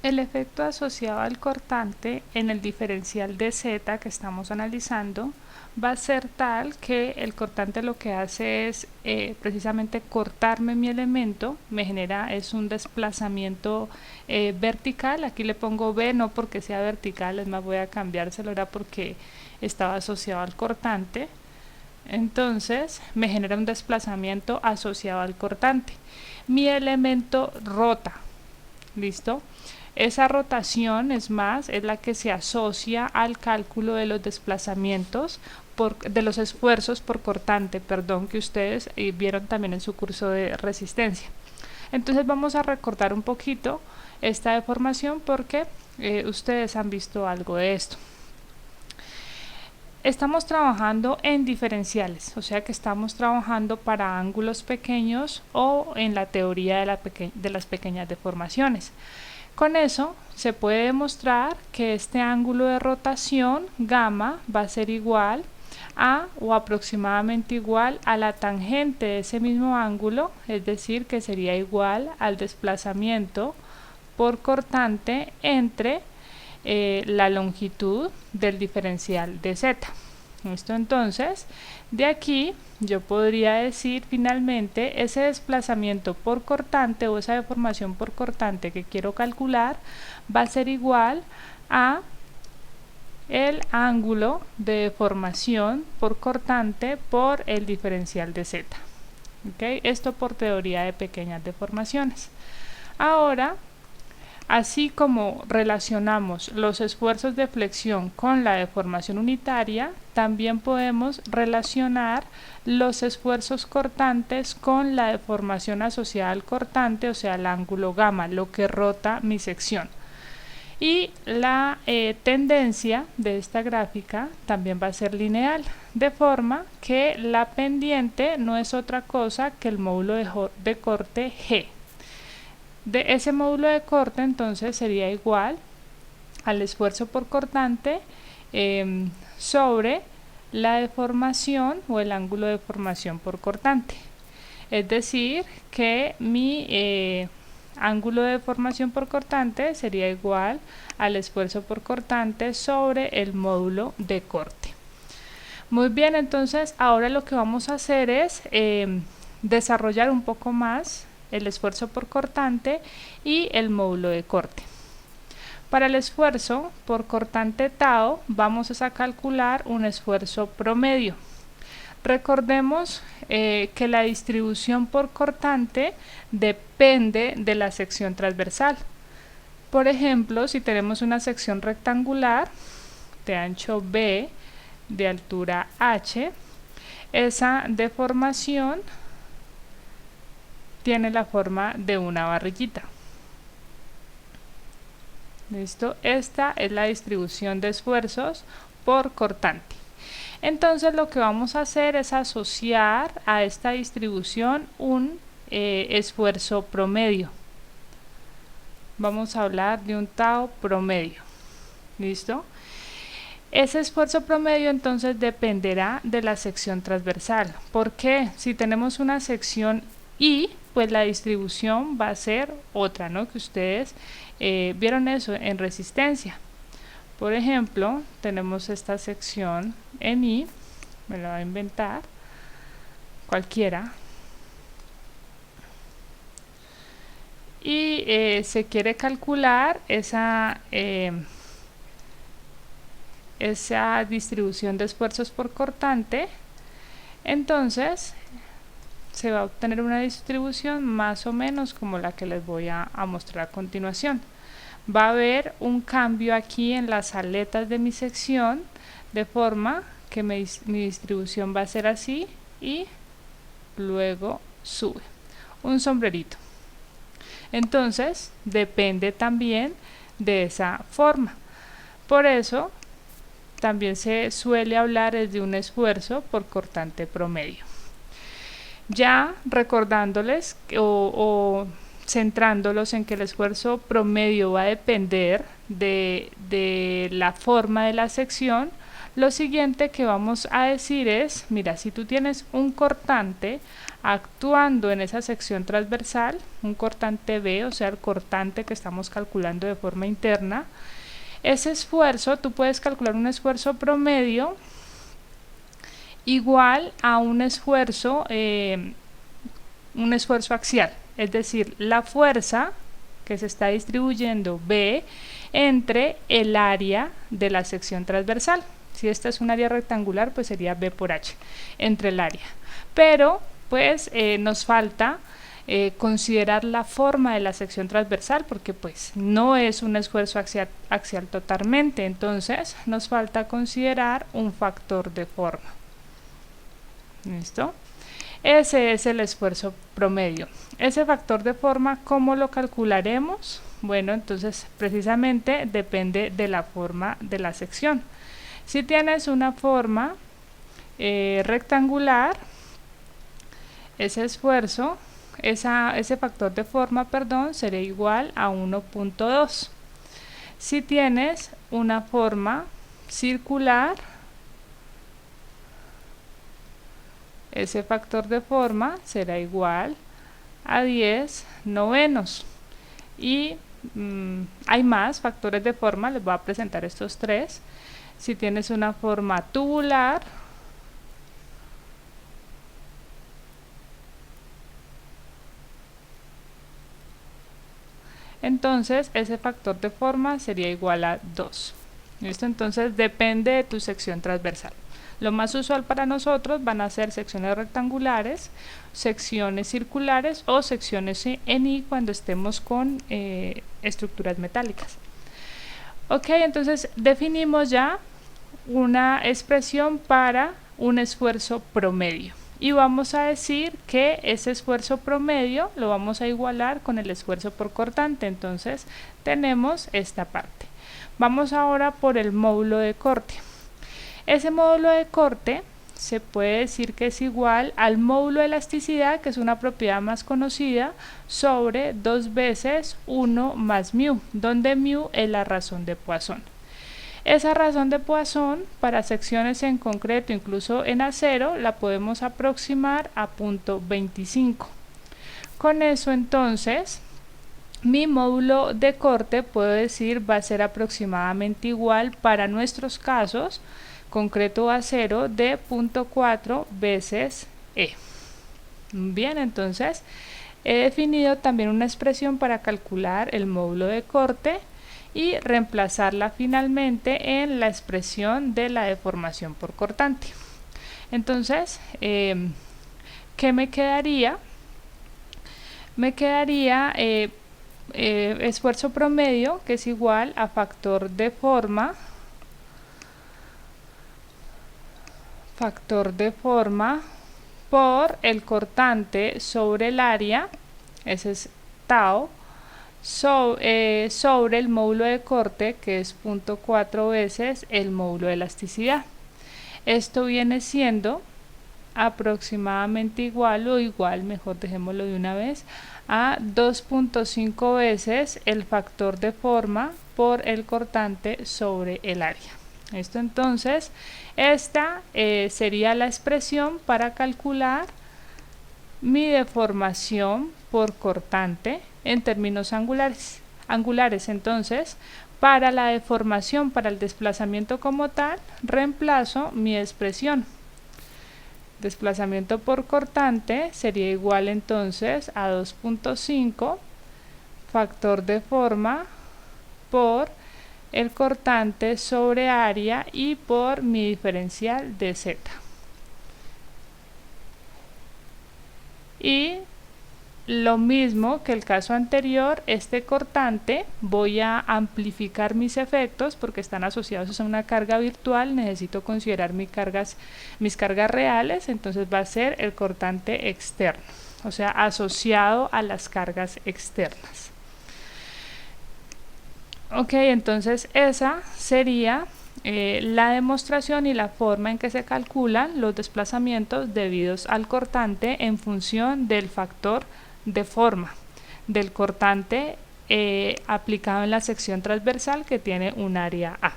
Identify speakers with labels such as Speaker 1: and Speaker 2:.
Speaker 1: El efecto asociado al cortante en el diferencial de Z que estamos analizando va a ser tal que el cortante lo que hace es precisamente cortarme mi elemento, me genera es un desplazamiento vertical. Aquí le pongo B no porque sea vertical, es más, voy a cambiárselo, era porque estaba asociado al cortante. Entonces me genera un desplazamiento asociado al cortante. Mi elemento rota, ¿listo? Esa rotación es la que se asocia al cálculo de los desplazamientos de los esfuerzos por cortante, perdón, que ustedes vieron también en su curso de resistencia. Entonces vamos a recordar un poquito esta deformación porque ustedes han visto algo de esto. Estamos trabajando en diferenciales, o sea que estamos trabajando para ángulos pequeños o en la teoría de las pequeñas deformaciones. Con eso se puede demostrar que este ángulo de rotación gamma va a ser igual a o aproximadamente igual a la tangente de ese mismo ángulo, es decir, que sería igual al desplazamiento por cortante entre la longitud del diferencial de z. ¿Listo? Entonces, de aquí yo podría decir finalmente ese desplazamiento por cortante o esa deformación por cortante que quiero calcular va a ser igual a el ángulo de deformación por cortante por el diferencial de z. ¿Okay? Esto por teoría de pequeñas deformaciones. Ahora, así como relacionamos los esfuerzos de flexión con la deformación unitaria, también podemos relacionar los esfuerzos cortantes con la deformación asociada al cortante, o sea, el ángulo gamma, lo que rota mi sección. Y la tendencia de esta gráfica también va a ser lineal, de forma que la pendiente no es otra cosa que el módulo de corte G. De ese módulo de corte entonces sería igual al esfuerzo por cortante sobre la deformación o el ángulo de deformación por cortante. Es decir, que mi ángulo de deformación por cortante sería igual al esfuerzo por cortante sobre el módulo de corte. Muy bien, entonces ahora lo que vamos a hacer es desarrollar un poco más el esfuerzo por cortante y el módulo de corte. Para el esfuerzo por cortante tau vamos a calcular un esfuerzo promedio. Recordemos que la distribución por cortante depende de la sección transversal. Por ejemplo, si tenemos una sección rectangular de ancho B, de altura H, esa deformación tiene la forma de una barriguita. ¿Listo? Esta es la distribución de esfuerzos por cortante. Entonces lo que vamos a hacer es asociar a esta distribución un esfuerzo promedio. Vamos a hablar de un tau promedio. ¿Listo? Ese esfuerzo promedio entonces dependerá de la sección transversal. ¿Por qué? Si tenemos una sección I, pues la distribución va a ser otra, ¿no? Que ustedes vieron eso en resistencia. Por ejemplo, tenemos esta sección en I, me la voy a inventar, cualquiera, y se quiere calcular esa distribución de esfuerzos por cortante. Entonces se va a obtener una distribución más o menos como la que les voy a mostrar a continuación. Va a haber un cambio aquí en las aletas de mi sección, de forma que mi distribución va a ser así y luego sube. Un sombrerito. Entonces depende también de esa forma. Por eso también se suele hablar de un esfuerzo por cortante promedio. Ya recordándoles o centrándolos en que el esfuerzo promedio va a depender de la forma de la sección, Lo siguiente que vamos a decir es, mira, si tú tienes un cortante actuando en esa sección transversal, un cortante B, o sea el cortante que estamos calculando de forma interna, ese esfuerzo, tú puedes calcular un esfuerzo promedio igual a un esfuerzo axial, es decir, la fuerza que se está distribuyendo B entre el área de la sección transversal. Si esta es un área rectangular, pues sería B por H, entre el área. Pero pues nos falta considerar la forma de la sección transversal, porque pues no es un esfuerzo axial totalmente, entonces nos falta considerar un factor de forma. ¿Listo? Ese es el esfuerzo promedio. Ese factor de forma, ¿cómo lo calcularemos? Bueno, entonces precisamente depende de la forma de la sección. Si tienes una forma rectangular, ese esfuerzo, ese factor de forma, perdón, sería igual a 1.2. Si tienes una forma circular, ese factor de forma será igual a 10 novenos. Y hay más factores de forma, les voy a presentar estos tres. Si tienes una forma tubular, entonces ese factor de forma sería igual a 2. ¿Listo? Entonces depende de tu sección transversal. Lo más usual para nosotros van a ser secciones rectangulares, secciones circulares o secciones en I cuando estemos con estructuras metálicas. Ok, entonces definimos ya una expresión para un esfuerzo promedio. Y vamos a decir que ese esfuerzo promedio lo vamos a igualar con el esfuerzo por cortante. Entonces tenemos esta parte. Vamos ahora por el módulo de corte. Ese módulo de corte se puede decir que es igual al módulo de elasticidad, que es una propiedad más conocida, sobre 2 veces 1 más μ, donde μ es la razón de Poisson. Esa razón de Poisson para secciones en concreto, incluso en acero, la podemos aproximar a 0.25. Con eso entonces mi módulo de corte, puedo decir, va a ser aproximadamente igual para nuestros casos concreto acero de 0.4 veces E. Bien, entonces he definido también una expresión para calcular el módulo de corte y reemplazarla finalmente en la expresión de la deformación por cortante. Entonces, ¿qué me quedaría? Me quedaría esfuerzo promedio, que es igual a factor de forma por el cortante sobre el área, ese es tau, sobre el módulo de corte, que es 0.4 veces el módulo de elasticidad. Esto viene siendo aproximadamente igual, o igual, mejor dejémoslo de una vez, a 2.5 veces el factor de forma por el cortante sobre el área. Esto entonces, esta sería la expresión para calcular mi deformación por cortante en términos angulares. Entonces, para la deformación, para el desplazamiento como tal, reemplazo mi expresión. Desplazamiento por cortante sería igual entonces a 2.5 factor de forma por el cortante sobre área y por mi diferencial de z. Y lo mismo que el caso anterior, este cortante voy a amplificar mis efectos porque están asociados a una carga virtual, necesito considerar mis cargas reales, entonces va a ser el cortante externo, o sea, asociado a las cargas externas. Ok, entonces esa sería la demostración y la forma en que se calculan los desplazamientos debidos al cortante en función del factor de forma del cortante aplicado en la sección transversal que tiene un área A.